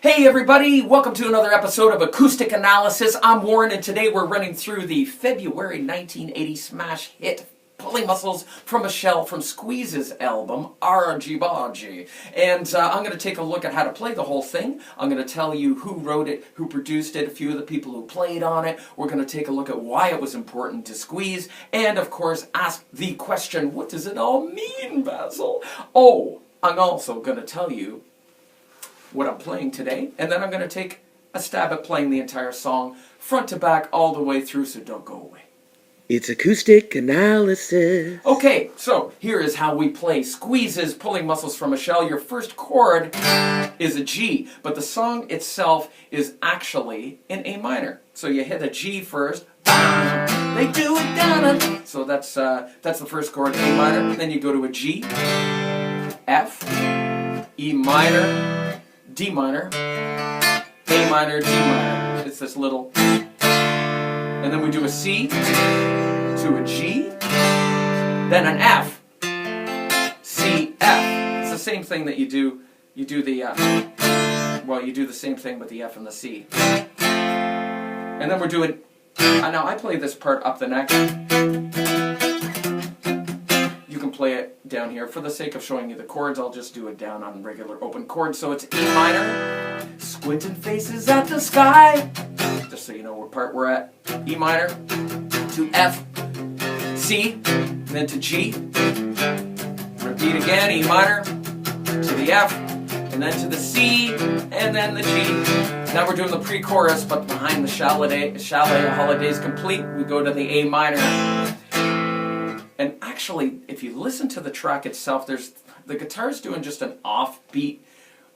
Hey everybody, welcome to another episode of Acoustic Analysis. I'm Warren and today we're running through the February 1980 smash hit Pulling Muscles from a Shell from Squeeze's album, Argy Bargy. And I'm going to take a look at how to play the whole thing. I'm going to tell you who wrote it, who produced it, a few of the people who played on it. We're going to take a look at why it was important to Squeeze. And of course, ask the question, what does it all mean, Basil? Oh, I'm also going to tell you what I'm playing today, and then I'm going to take a stab at playing the entire song, front to back, all the way through, so don't go away. It's Acoustic Analysis. Okay, so here is how we play Squeeze's Pulling Muscles from a Shell. Your first chord is a G, but the song itself is actually in A minor. So you hit a G first, they do it down, so that's the first chord, A minor. Then you go to a G, F, E minor, D minor, A minor, D minor. It's this little, and then we do a C to a G, then an F, C, F. It's the same thing that you do the same thing with the F and the C. And then we're doing, now I play this part up the neck. You can play it down here. For the sake of showing you the chords, I'll just do it down on regular open chords. So it's E minor, squinting faces at the sky, just so you know what part we're at. E minor, to F, C, then to G, repeat again, E minor, to the F, and then to the C, and then the G. Now we're doing the pre-chorus, but behind the Chalet Holidays Complete, we go to the A minor. And actually, if you listen to the track itself, the guitar's doing just an offbeat.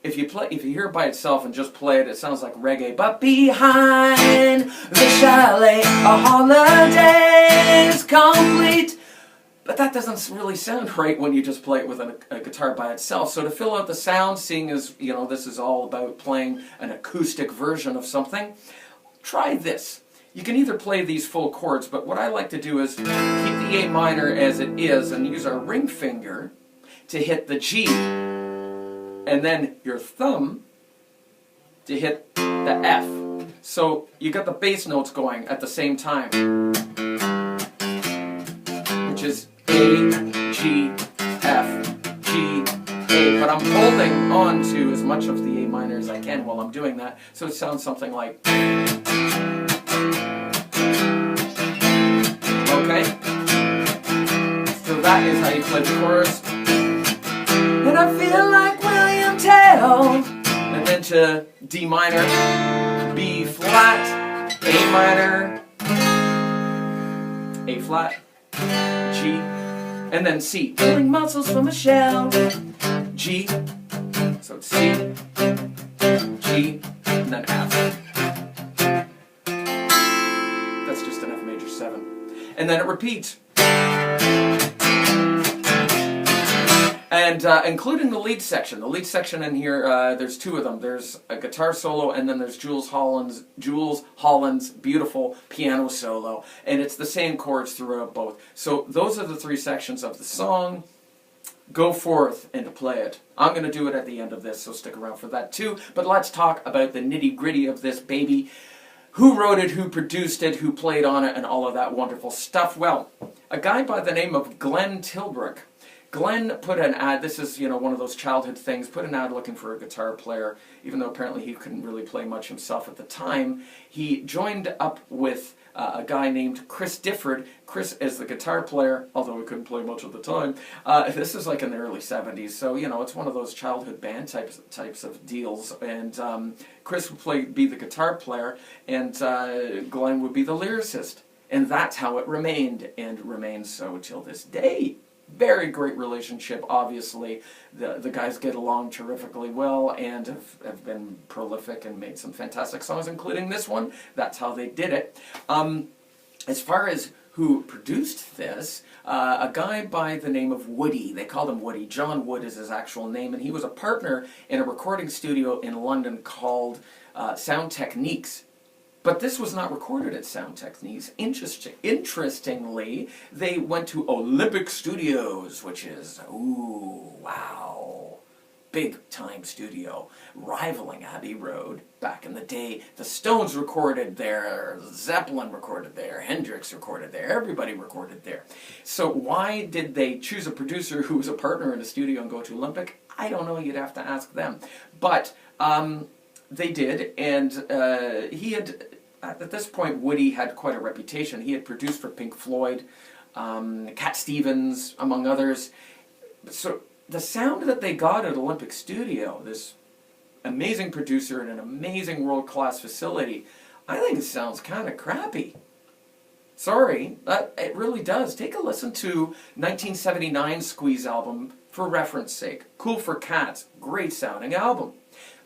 If you hear it by itself and just play it, it sounds like reggae. But behind the chalet, a holiday's complete. But that doesn't really sound right when you just play it with a guitar by itself. So to fill out the sound, seeing as this is all about playing an acoustic version of something, try this. You can either play these full chords, but what I like to do is keep the A minor as it is and use our ring finger to hit the G, and then your thumb to hit the F. So you got the bass notes going at the same time, which is A, G, F, G, A. But I'm holding on to as much of the A minor as I can while I'm doing that, so it sounds something like... Okay, so that is how you play the chorus. And I feel like William Tell. And then to D minor, B flat, A minor, A flat, G, and then C. Pulling muscles from a shell, G, so it's C, G, and then F. That's just an F major 7. And then it repeats. And including the lead section. The lead section in here, there's two of them. There's a guitar solo, and then there's Jules Holland's beautiful piano solo. And it's the same chords throughout both. So those are the three sections of the song. Go forth and play it. I'm going to do it at the end of this, so stick around for that too. But let's talk about the nitty-gritty of this baby. Who wrote it, who produced it, who played on it, and all of that wonderful stuff? Well, a guy by the name of Glenn Tilbrook. Glenn put an ad, this is, one of those childhood things, put an ad looking for a guitar player, even though apparently he couldn't really play much himself at the time. He joined up with a guy named Chris Difford. Chris is the guitar player, although he couldn't play much at the time. This is like in the early 70s, so it's one of those childhood band types of deals. And Chris would be the guitar player, and Glenn would be the lyricist. And that's how it remained, and remains so till this day. Very great relationship, obviously. The guys get along terrifically well and have been prolific and made some fantastic songs, including this one. That's how they did it. As far as who produced this, a guy by the name of Woody. They called him Woody. John Wood is his actual name, and he was a partner in a recording studio in London called Sound Techniques. But this was not recorded at Sound Techniques. Interestingly, they went to Olympic Studios, which is, ooh, wow. big-time studio, rivaling Abbey Road back in the day. The Stones recorded there, Zeppelin recorded there, Hendrix recorded there, everybody recorded there. So why did they choose a producer who was a partner in a studio and go to Olympic? I don't know, you'd have to ask them. But they did, and he had, at this point, Woody had quite a reputation. He had produced for Pink Floyd, Cat Stevens, among others. So the sound that they got at Olympic Studio, this amazing producer in an amazing world-class facility, I think it sounds kind of crappy. Sorry, it really does. Take a listen to 1979 Squeeze album for reference sake. Cool for Cats, great sounding album.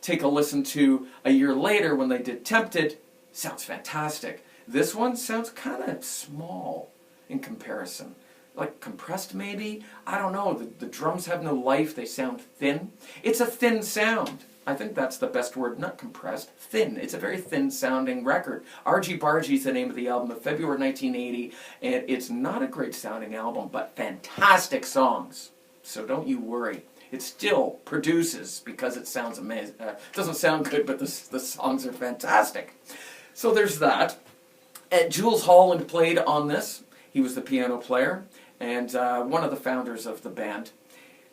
Take a listen to a year later when they did Tempted, sounds fantastic. This one sounds kind of small in comparison. Like compressed maybe? I don't know. The drums have no life. They sound thin. It's a thin sound. I think that's the best word. Not compressed. Thin. It's a very thin sounding record. Argy Bargy is the name of the album of February 1980. And it's not a great sounding album, but fantastic songs. So don't you worry. It still produces because it sounds amazing. Doesn't sound good, but the songs are fantastic. So there's that. Jules Holland played on this. He was the piano player and one of the founders of the band.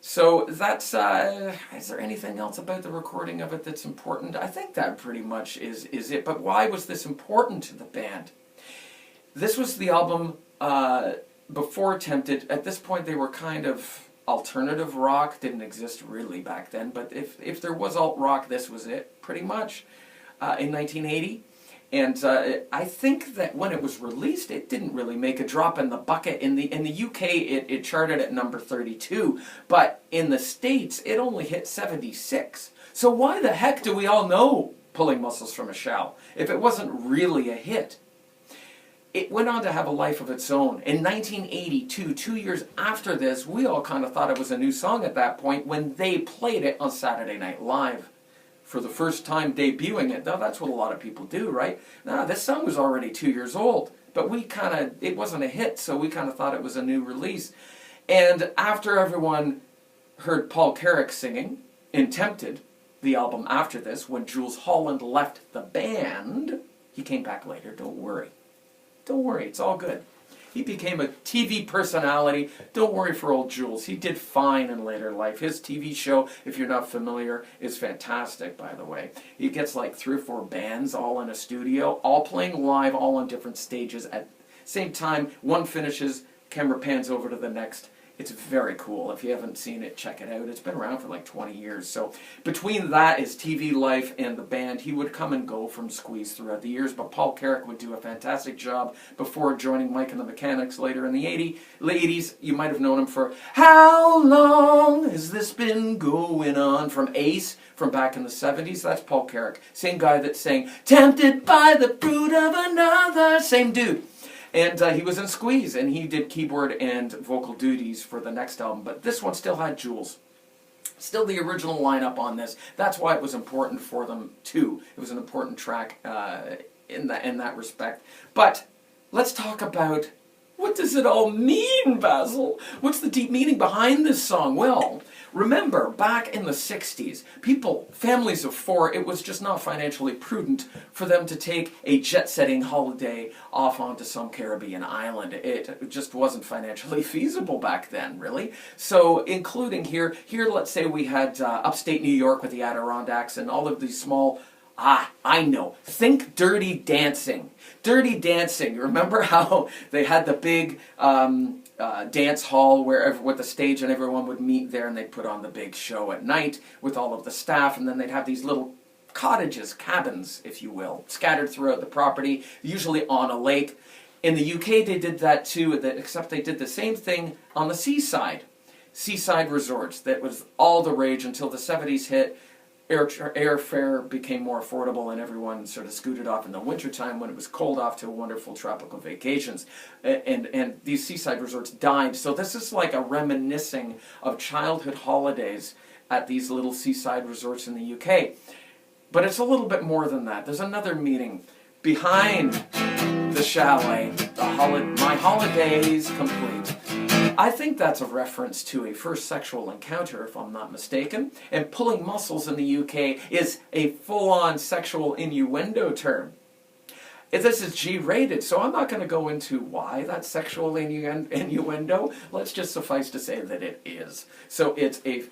So that's, is there anything else about the recording of it that's important? I think that pretty much is it. But why was this important to the band? This was the album before Tempted. At this point they were kind of alternative rock. Didn't exist really back then, but if there was alt rock, this was it, pretty much, in 1980. And I think that when it was released, it didn't really make a drop in the bucket. In the UK, it charted at number 32, but in the States, it only hit 76. So why the heck do we all know Pulling Muscles from a Shell if it wasn't really a hit? It went on to have a life of its own. In 1982, 2 years after this, we all kind of thought it was a new song at that point when they played it on Saturday Night Live. For the first time debuting it. Now that's what a lot of people do, right? Now this song was already 2 years old, but it wasn't a hit, so we kind of thought it was a new release. And after everyone heard Paul Carrack singing in Tempted, the album after this, when Jules Holland left the band, he came back later, don't worry. Don't worry, it's all good. He became a TV personality. Don't worry for old Jules. He did fine in later life. His TV show, if you're not familiar, is fantastic, by the way. He gets like 3 or 4 bands all in a studio, all playing live, all on different stages at the same time. One finishes, camera pans over to the next. It's very cool. If you haven't seen it, check it out. It's been around for like 20 years. So between that, his TV life, and the band, he would come and go from Squeeze throughout the years. But Paul Carrack would do a fantastic job before joining Mike and the Mechanics later in the 80s. You might have known him for How Long Has This Been Going On? From Ace, from back in the 70s. That's Paul Carrack. Same guy that sang Tempted by the Fruit of Another. Same dude. And he was in Squeeze, and he did keyboard and vocal duties for the next album. But this one still had Jules. Still the original lineup on this. That's why it was important for them, too. It was an important track in that respect. But let's talk about, what does it all mean, Basil? What's the deep meaning behind this song? Well, remember, back in the 60s, families of 4, it was just not financially prudent for them to take a jet-setting holiday off onto some Caribbean island. It just wasn't financially feasible back then, really. So, including here let's say we had upstate New York with the Adirondacks and all of these small, I know, think Dirty Dancing. Dirty Dancing, remember how they had the big dance hall with the stage and everyone would meet there and they'd put on the big show at night with all of the staff, and then they'd have these little cottages, cabins, if you will, scattered throughout the property, usually on a lake. In the UK they did that too, except they did the same thing on the seaside. Seaside resorts, that was all the rage until the 70s hit. Airfare became more affordable and everyone sort of scooted off in the wintertime when it was cold off to wonderful tropical vacations. And these seaside resorts died. So this is like a reminiscing of childhood holidays at these little seaside resorts in the UK. But it's a little bit more than that. There's another meaning behind the chalet. My holiday's complete. I think that's a reference to a first sexual encounter, if I'm not mistaken. And pulling muscles in the UK is a full-on sexual innuendo term. This is G-rated, so I'm not going to go into why that's sexual innuendo. Let's just suffice to say that it is. So it's a...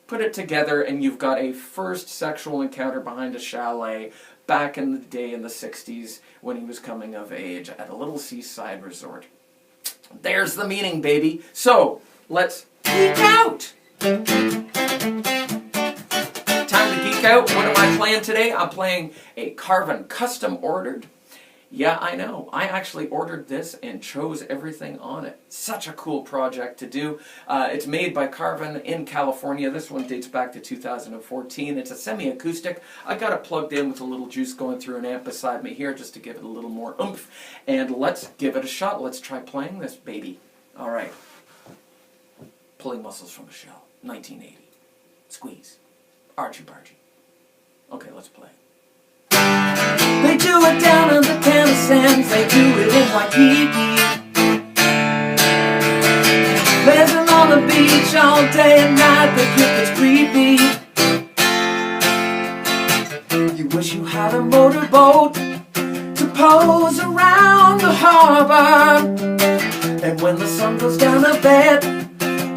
Put it together and you've got a first sexual encounter behind a chalet back in the day in the 60s when he was coming of age at a little seaside resort. There's the meaning, baby. So, let's geek out! Time to geek out. What am I playing today? I'm playing a Carvin custom ordered. Yeah, I know. I actually ordered this and chose everything on it. Such a cool project to do. It's made by Carvin in California. This one dates back to 2014. It's a semi-acoustic. I got it plugged in with a little juice going through an amp beside me here just to give it a little more oomph. And let's give it a shot. Let's try playing this baby. All right. Pulling Muscles from a Shell, 1980. Squeeze. Archie Bargy. Okay, let's play. They do it down in the Tennessee, they do it in Waikiki. Lazing on the beach all day and night, the grip is creepy. You wish you had a motorboat to pose around the harbor. And when the sun goes down to bed,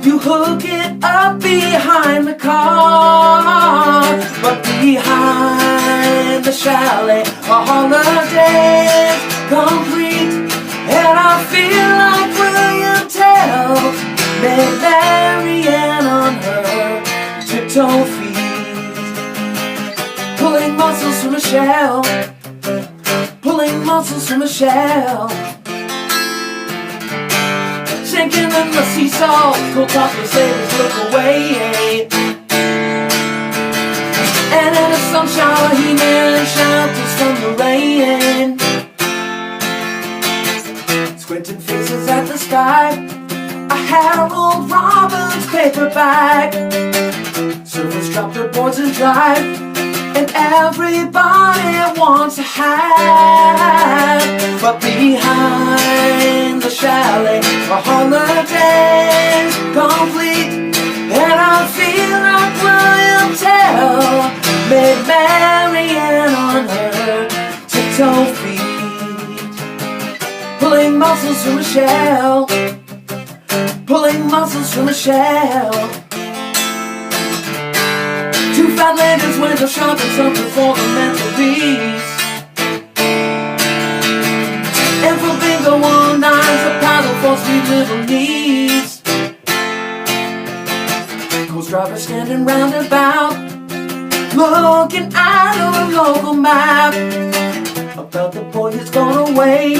you hook it up behind the car. But behind the chalet, a holiday's complete. And I feel like William Tell made Marianne on her tiptoe feet. Pulling muscles from a shell, pulling muscles from a shell. Sinking in the sea salt, cold topless sailors look away. And in the sun shower, he merely shelters from the rain. Squinting faces at the sky, a Harold Robbins paperback. Servers drop their boards and drive, and everybody wants a hat. But behind the chalet, a holiday's complete. And I feel like William Tell made Marianne on her tiptoe feet. Pulling muscles from a shell, pulling muscles from a shell. Two fat ladies window shopping, something for the mental peace. And for bingo all nights, a paddle for sweet little knees. Coast driver standing round about, looking at a local map about the boy who's gone away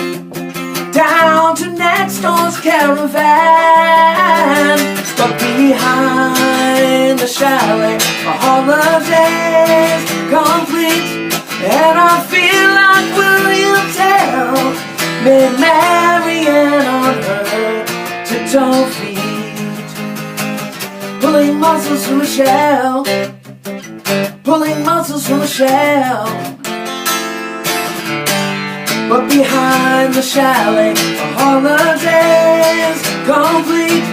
down to next door's caravan. But behind the chalet, a holiday's complete. And I feel like William Tell made Marianne on her tiptoe feet. Pulling muscles from a shell, pulling muscles from a shell. But behind the chalet, a holiday's complete.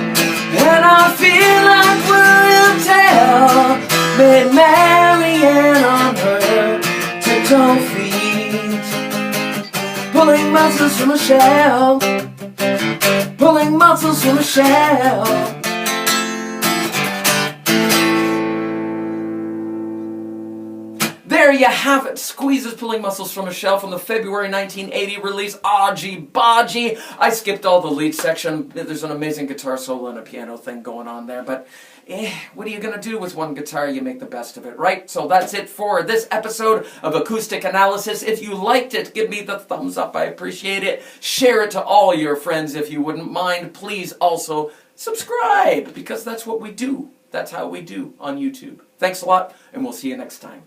And I feel like William Tell made Marianne on her tiptoe feet. Pulling muscles from a shell, pulling muscles from a shell. There you have it. Squeezes Pulling Muscles from a Shell from the February 1980 release, Archie Bargy. I skipped all the lead section. There's an amazing guitar solo and a piano thing going on there, but what are you going to do with one guitar? You make the best of it, right? So that's it for this episode of Acoustic Analysis. If you liked it, give me the thumbs up. I appreciate it. Share it to all your friends if you wouldn't mind. Please also subscribe, because that's what we do. That's how we do on YouTube. Thanks a lot, and we'll see you next time.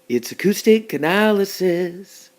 It's Acoustic Analysis.